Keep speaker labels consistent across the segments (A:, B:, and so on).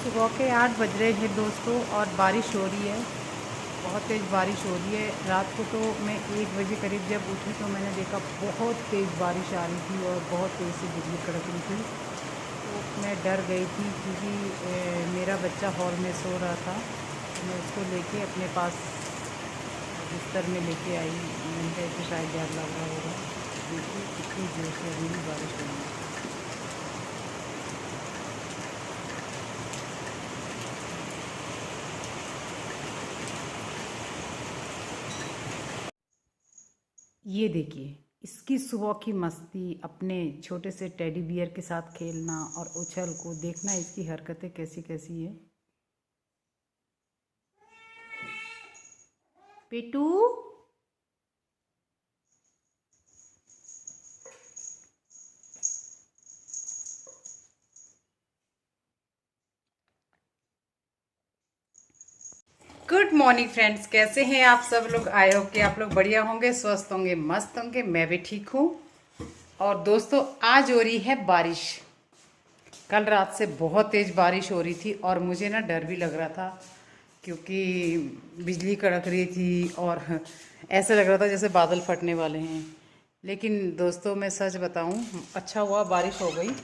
A: सुबह के 8 बज रहे हैं दोस्तों और बारिश हो रही है। बहुत तेज़ बारिश हो रही है। रात को तो मैं 1 बजे करीब जब उठी तो मैंने देखा बहुत तेज़ बारिश आ रही थी और बहुत तेज़ से बिजली कड़क रही थी। तो मैं डर गई थी क्योंकि मेरा बच्चा हॉल में सो रहा था, तो मैं उसको लेके अपने पास बिस्तर में लेके आई। मैंने कहा कि शायद डर लग रहा होगा। देखिए कितनी जोर से अभी भी बारिश हो रही है। ये देखिए इसकी सुबह की मस्ती, अपने छोटे से टेडी बियर के साथ खेलना और उछल को देखना, इसकी हरकतें कैसी कैसी है। पेटू, गुड मॉर्निंग फ्रेंड्स, कैसे हैं आप सब लोग। आई होप कि आप लोग बढ़िया होंगे, स्वस्थ होंगे, मस्त होंगे। मैं भी ठीक हूँ। और दोस्तों आज हो रही है बारिश। कल रात से बहुत तेज़ बारिश हो रही थी और मुझे ना डर भी लग रहा था क्योंकि बिजली कड़क रही थी और ऐसा लग रहा था जैसे बादल फटने वाले हैं। लेकिन दोस्तों मैं सच बताऊं, अच्छा हुआ बारिश हो गई।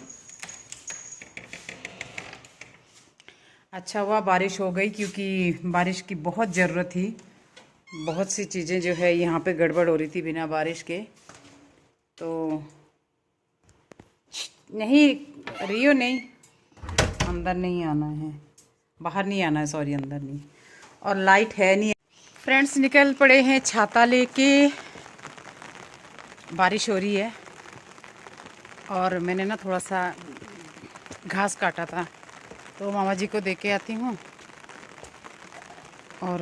A: अच्छा हुआ बारिश हो गई क्योंकि बारिश की बहुत ज़रूरत थी। बहुत सी चीज़ें जो है यहाँ पे गड़बड़ हो रही थी बिना बारिश के। तो नहीं, रियो नहीं, अंदर नहीं आना है, बाहर नहीं आना है, सॉरी अंदर नहीं। और लाइट है नहीं। फ्रेंड्स निकल पड़े हैं छाता लेके। बारिश हो रही है और मैंने ना थोड़ा सा घास काटा था, तो मामा जी को दे के आती हूँ और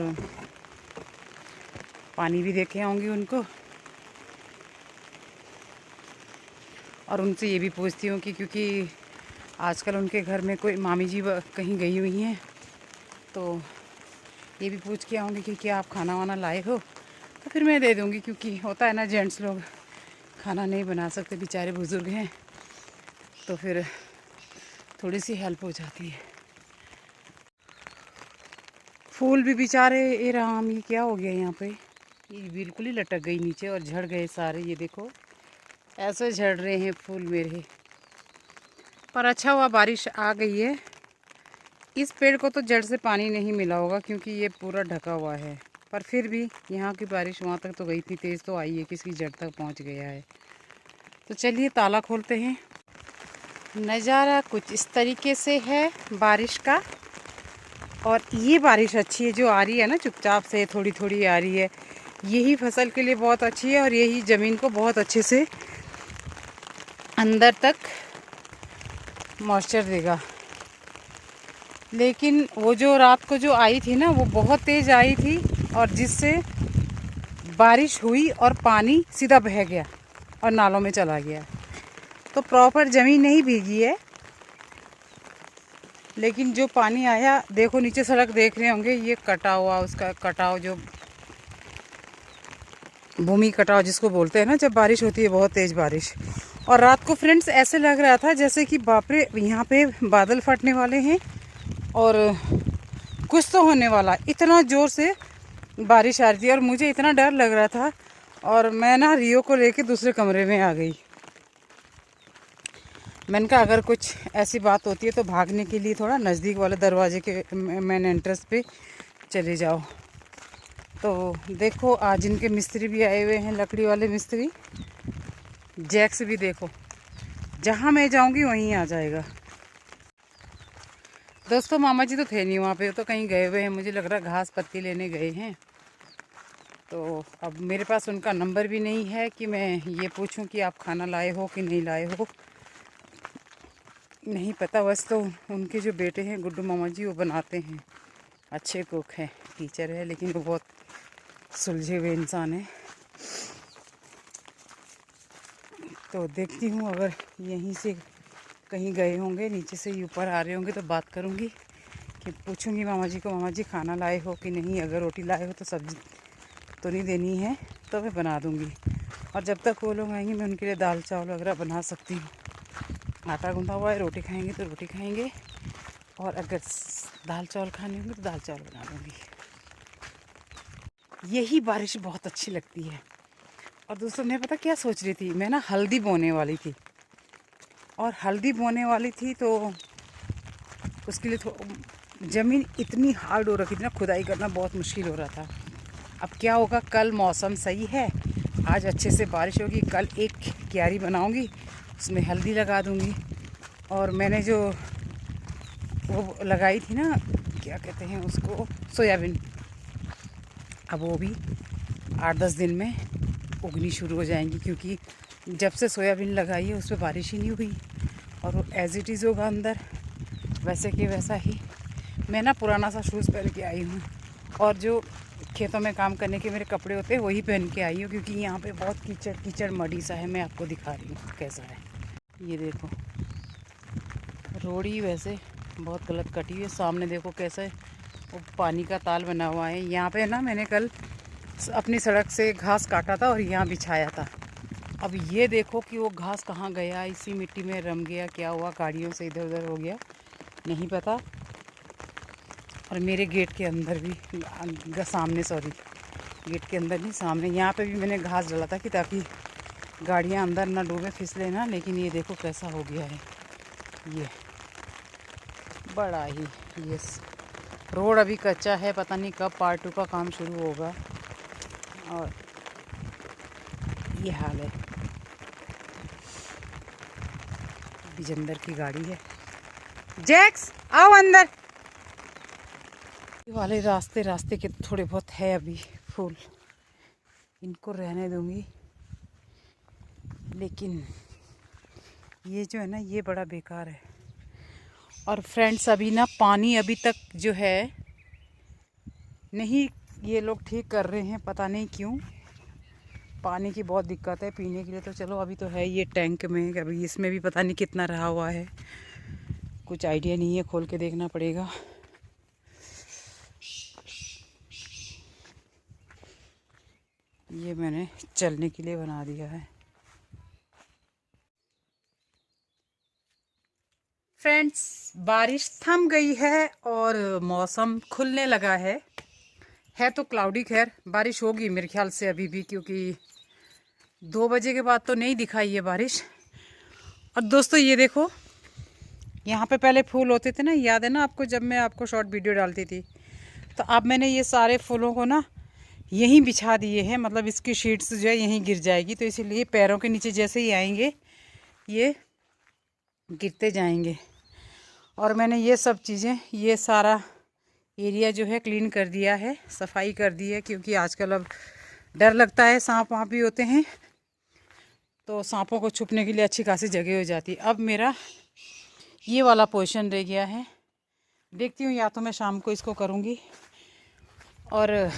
A: पानी भी दे के आऊँगी उनको। और उनसे ये भी पूछती हूँ कि क्योंकि आजकल उनके घर में कोई मामी जी कहीं गई हुई हैं, तो ये भी पूछ के आऊँगी कि क्या आप खाना वाना लाए हो, तो फिर मैं दे दूँगी। क्योंकि होता है ना, जेंट्स लोग खाना नहीं बना सकते, बेचारे बुज़ुर्ग हैं, तो फिर थोड़ी सी हेल्प हो जाती है। फूल भी बेचारे, ये राम, ये क्या हो गया यहाँ पे, ये बिल्कुल ही लटक गई नीचे और झड़ गए सारे। ये देखो ऐसे झड़ रहे हैं फूल मेरे। पर अच्छा हुआ बारिश आ गई है। इस पेड़ को तो जड़ से पानी नहीं मिला होगा क्योंकि ये पूरा ढका हुआ है, पर फिर भी यहाँ की बारिश वहाँ तक तो गई थी, तेज़ तो आई है कि इसकी जड़ तक पहुँच गया है। तो चलिए ताला खोलते हैं। नज़ारा कुछ इस तरीके से है बारिश का। और ये बारिश अच्छी है जो आ रही है ना, चुपचाप से थोड़ी थोड़ी आ रही है। यही फसल के लिए बहुत अच्छी है और यही ज़मीन को बहुत अच्छे से अंदर तक मॉइस्चर देगा। लेकिन वो जो रात को जो आई थी ना, वो बहुत तेज़ आई थी और जिससे बारिश हुई और पानी सीधा बह गया और नालों में चला गया। तो प्रॉपर ज़मीन नहीं भीगी है, लेकिन जो पानी आया, देखो नीचे सड़क देख रहे होंगे, ये कटा हुआ, उसका कटाव, जो भूमि कटाव जिसको बोलते हैं ना, जब बारिश होती है बहुत तेज़ बारिश। और रात को फ्रेंड्स ऐसे लग रहा था जैसे कि बाप रे, यहाँ पे बादल फटने वाले हैं और कुछ तो होने वाला, इतना ज़ोर से बारिश आ रही थी और मुझे इतना डर लग रहा था। और मैं ना रियो को लेके दूसरे कमरे में आ गई। मैंने कहा अगर कुछ ऐसी बात होती है तो भागने के लिए थोड़ा नज़दीक वाले दरवाजे के मेन एंट्रेंस पे चले जाओ। तो देखो आज इनके मिस्त्री भी आए हुए हैं, लकड़ी वाले मिस्त्री। जैक्स भी देखो, जहाँ मैं जाऊँगी वहीं आ जाएगा। दोस्तों मामा जी तो थे नहीं वहाँ पे, तो कहीं गए हुए हैं, मुझे लग रहा है घास पत्ती लेने गए हैं। तो अब मेरे पास उनका नंबर भी नहीं है कि मैं ये पूछूं कि आप खाना लाए हो कि नहीं लाए हो, नहीं पता। बस तो उनके जो बेटे हैं गुड्डू मामा जी, वो बनाते हैं, अच्छे कुक हैं, टीचर है, लेकिन वो बहुत सुलझे हुए इंसान हैं। तो देखती हूँ अगर यहीं से कहीं गए होंगे, नीचे से ही ऊपर आ रहे होंगे, तो बात करूँगी कि पूछूँगी मामा जी को, मामा जी खाना लाए हो कि नहीं, अगर रोटी लाए हो तो सब्ज़ी तो नहीं देनी है, तो मैं बना दूँगी। और जब तक वो लोग आएंगे मैं उनके लिए दाल चावल वगैरह बना सकती हूँ। आटा गूँधा हुआ है, रोटी खाएंगे तो रोटी खाएंगे, और अगर दाल चावल खाने होंगे तो दाल चावल बना दूँगी। यही बारिश बहुत अच्छी लगती है। और दोस्तों मैं पता क्या सोच रही थी, मैं ना हल्दी बोने वाली थी, और हल्दी बोने वाली थी तो उसके लिए ज़मीन इतनी हार्ड हो रखी थी ना, खुदाई करना बहुत मुश्किल हो रहा था। अब क्या होगा, कल मौसम सही है, आज अच्छे से बारिश होगी, कल एक क्यारी बनाऊंगी, उसमें हल्दी लगा दूंगी। और मैंने जो वो लगाई थी ना, क्या कहते हैं उसको, सोयाबीन, अब वो भी 8-10 दिन में उगनी शुरू हो जाएंगी, क्योंकि जब से सोयाबीन लगाई है उस पर बारिश ही नहीं हुई, और वो एज इट इज़ होगा अंदर वैसे कि वैसा ही। मैं ना पुराना सा शूज़ पहन के आई हूँ, और जो खेतों में काम करने के मेरे कपड़े होते हैं वही पहन के आई हूँ, क्योंकि यहाँ पे बहुत कीचड़ कीचड़ मडी सा है। मैं आपको दिखा रही हूँ कैसा है। ये देखो रोड़ी वैसे बहुत गलत कटी हुई है, सामने देखो कैसा है, वो पानी का ताल बना हुआ है। यहाँ पे ना मैंने कल अपनी सड़क से घास काटा था और यहाँ बिछाया था। अब ये देखो कि वो घास कहाँ गया, इसी मिट्टी में रम गया, क्या हुआ, गाड़ियों से इधर उधर हो गया, नहीं पता। और मेरे गेट के अंदर भी सामने, सॉरी गेट के अंदर नहीं, सामने यहाँ पे भी मैंने घास डाला था कि ताकि गाड़ियाँ अंदर ना डूबे फिसले ना, लेकिन ये देखो कैसा हो गया है। ये बड़ा ही, ये रोड अभी कच्चा है, पता नहीं कब पार्ट 2 का काम शुरू होगा। और ये हाल है। बिजंदर की गाड़ी है। जैक्स आओ अंदर। ये वाले रास्ते रास्ते के थोड़े बहुत है अभी फूल, इनको रहने दूंगी, लेकिन ये जो है ना ये बड़ा बेकार है। और फ्रेंड्स अभी ना पानी अभी तक जो है नहीं, ये लोग ठीक कर रहे हैं, पता नहीं क्यों। पानी की बहुत दिक्कत है पीने के लिए, तो चलो अभी तो है ये टैंक में, अभी इसमें भी पता नहीं कितना रहा हुआ है, कुछ आइडिया नहीं है, खोल के देखना पड़ेगा। ये मैंने चलने के लिए बना दिया है। फ्रेंड्स बारिश थम गई है और मौसम खुलने लगा है तो क्लाउडी, खैर बारिश होगी मेरे ख्याल से अभी भी, क्योंकि 2 बजे के बाद तो नहीं दिखाई है बारिश। और दोस्तों ये देखो, यहाँ पे पहले फूल होते थे ना, याद है ना आपको, जब मैं आपको शॉर्ट वीडियो डालती थी, तो अब मैंने ये सारे फूलों को ना यहीं बिछा दिए हैं, मतलब इसकी शीट्स जो है यहीं गिर जाएगी, तो इसीलिए पैरों के नीचे जैसे ही आएंगे ये गिरते जाएंगे। और मैंने ये सब चीज़ें, ये सारा एरिया जो है क्लीन कर दिया है, सफाई कर दी है, क्योंकि आजकल अब डर लगता है, सांप वहाँ भी होते हैं, तो सांपों को छुपने के लिए अच्छी खासी जगह हो जाती है। अब मेरा ये वाला पोजीशन रह गया है, देखती हूँ या तो मैं शाम को इसको करूँगी, और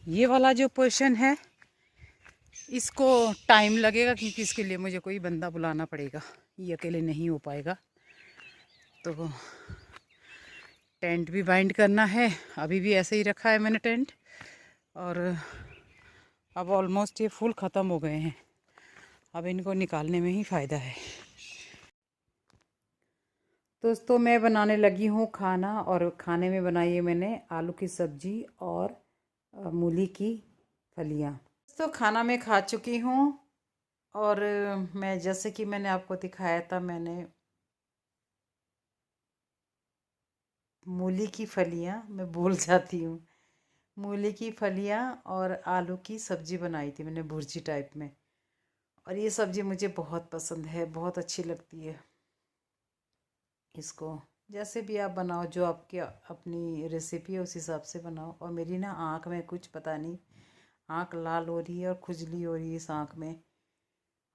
A: ये वाला जो पोजीशन है इसको टाइम लगेगा, क्योंकि इसके लिए मुझे कोई बंदा बुलाना पड़ेगा, ये अकेले नहीं हो पाएगा। तो टेंट भी बाइंड करना है, अभी भी ऐसे ही रखा है मैंने टेंट, और अब ऑलमोस्ट ये फूल ख़त्म हो गए हैं, अब इनको निकालने में ही फ़ायदा है। दोस्तों मैं बनाने लगी हूँ खाना, और खाने में बनाई है मैंने आलू की सब्ज़ी और मूली की फलियाँ। तो खाना मैं खा चुकी हूँ, और मैं जैसे कि मैंने आपको दिखाया था, मैंने मूली की फलियाँ, मैं भूल जाती हूँ, मूली की फलियाँ और आलू की सब्ज़ी बनाई थी मैंने, भुर्जी टाइप में। और ये सब्ज़ी मुझे बहुत पसंद है, बहुत अच्छी लगती है। इसको जैसे भी आप बनाओ, जो आपकी अपनी रेसिपी है उस हिसाब से बनाओ। और मेरी ना आँख में कुछ पता नहीं, आँख लाल हो रही है और खुजली हो रही है इस आँख में,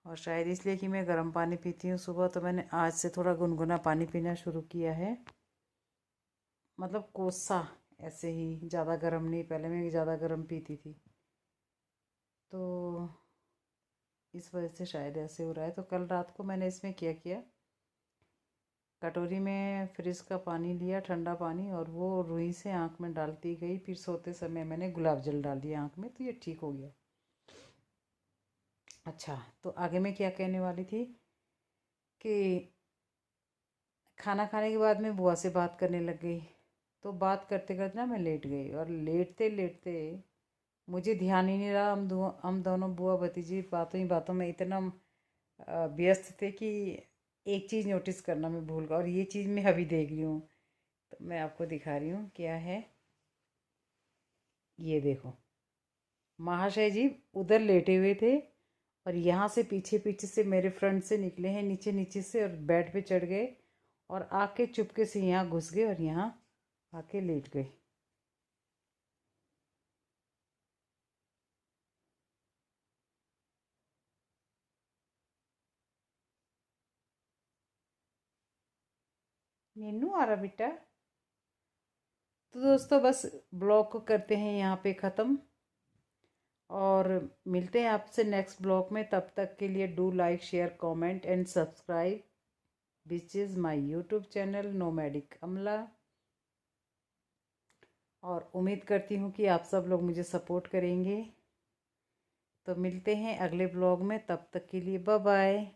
A: और शायद इसलिए कि मैं गर्म पानी पीती हूँ सुबह, तो मैंने आज से थोड़ा गुनगुना पानी पीना शुरू किया है, मतलब कोसा, ऐसे ही, ज़्यादा गर्म नहीं, पहले मैं ज़्यादा गर्म पीती थी, तो इस वजह से शायद ऐसे हो रहा है। तो कल रात को मैंने इसमें क्या किया, कटोरी में फ्रिज का पानी लिया, ठंडा पानी, और वो रुई से आँख में डालती गई, फिर सोते समय मैंने गुलाब जल डाल दिया आँख में, तो ये ठीक हो गया। अच्छा, तो आगे मैं क्या कहने वाली थी कि खाना खाने के बाद में बुआ से बात करने लग गई। तो बात करते करते ना मैं लेट गई, और लेटते लेटते मुझे ध्यान ही नहीं रहा। हम दोनों बुआ भतीजी बातों ही बातों में इतना व्यस्त थे कि एक चीज़ नोटिस करना मैं भूल गया, और ये चीज़ मैं अभी देख रही हूँ। तो मैं आपको दिखा रही हूँ क्या है। ये देखो, महाशय जी उधर लेटे हुए थे, और यहाँ से पीछे पीछे से मेरे फ्रंट से निकले हैं, नीचे नीचे से, और बेड पे चढ़ गए और आके चुपके से यहाँ घुस गए और यहाँ आके लेट गए। मीनू आ रहा बेटा। तो दोस्तों बस ब्लॉग को करते हैं यहाँ पे ख़त्म, और मिलते हैं आपसे नेक्स्ट ब्लॉग में। तब तक के लिए do like share comment and subscribe which is my YouTube channel nomadic अमला। और उम्मीद करती हूँ कि आप सब लोग मुझे सपोर्ट करेंगे। तो मिलते हैं अगले ब्लॉग में, तब तक के लिए बाय बाय।